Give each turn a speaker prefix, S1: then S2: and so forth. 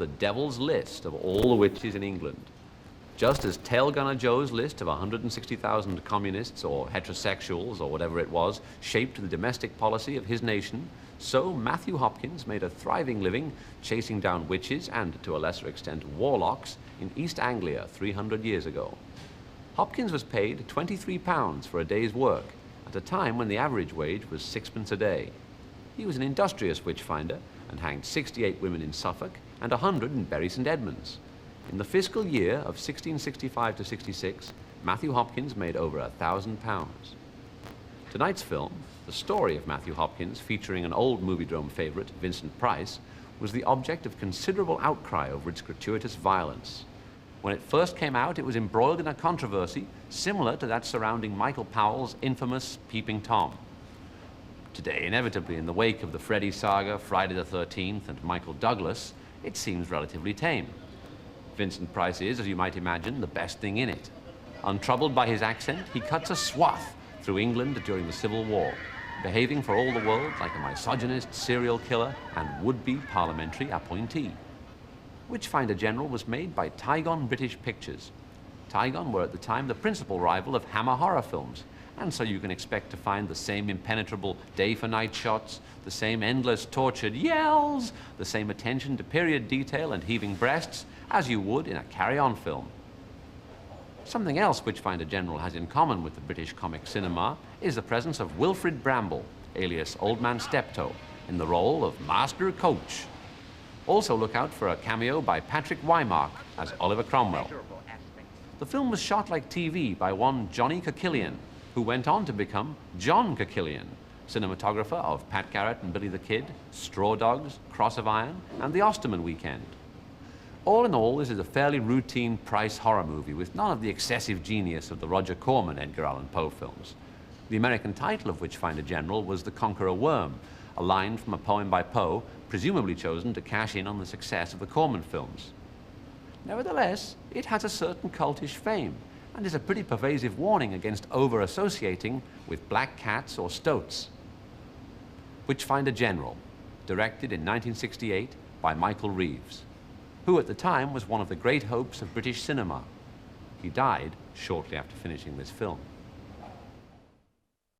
S1: the devil's list of all the witches in England. Just as Tail Gunner Joe's list of 160,000 communists or heterosexuals or whatever it was shaped the domestic policy of his nation, so Matthew Hopkins made a thriving living chasing down witches and, to a lesser extent, warlocks in East Anglia 300 years ago. Hopkins was paid £23 for a day's work at a time when the average wage was sixpence a day. He was an industrious witchfinder and hanged 68 women in Suffolk and 100 in Bury St Edmunds. In the fiscal year of 1665 to 66, Matthew Hopkins made over £1,000. Tonight's film, the story of Matthew Hopkins, featuring an old Moviedrome favorite, Vincent Price, was the object of considerable outcry over its gratuitous violence. When it first came out, it was embroiled in a controversy similar to that surrounding Michael Powell's infamous Peeping Tom. Today, inevitably, in the wake of the Freddy saga, Friday the 13th, and Michael Douglas, it seems relatively tame. Vincent Price is, as you might imagine, the best thing in it. Untroubled by his accent, he cuts a swath through England during the Civil War, behaving for all the world like a misogynist serial killer and would-be parliamentary appointee. Witchfinder General was made by Tygon British Pictures. Tygon were at the time the principal rival of Hammer horror films, and so you can expect to find the same impenetrable day-for-night shots, the same endless tortured yells, the same attention to period detail and heaving breasts as you would in a carry-on film. Something else Witchfinder General has in common with the British comic cinema is the presence of Wilfrid Bramble, alias Old Man Steptoe, in the role of Master Coach. Also look out for a cameo by Patrick Wymark as Oliver Cromwell. The film was shot like TV by one Johnny Coquillian, who went on to become John Coquillian, cinematographer of Pat Garrett and Billy the Kid, Straw Dogs, Cross of Iron, and The Osterman Weekend. All in all, this is a fairly routine Price horror movie with none of the excessive genius of the Roger Corman Edgar Allan Poe films. The American title of Witchfinder General was The Conqueror Worm, a line from a poem by Poe, presumably chosen to cash in on the success of the Corman films. Nevertheless, it has a certain cultish fame and is a pretty pervasive warning against over-associating with black cats or stoats. Witchfinder General, directed in 1968 by Michael Reeves, who at the time was one of the great hopes of British cinema. He died shortly after finishing this film.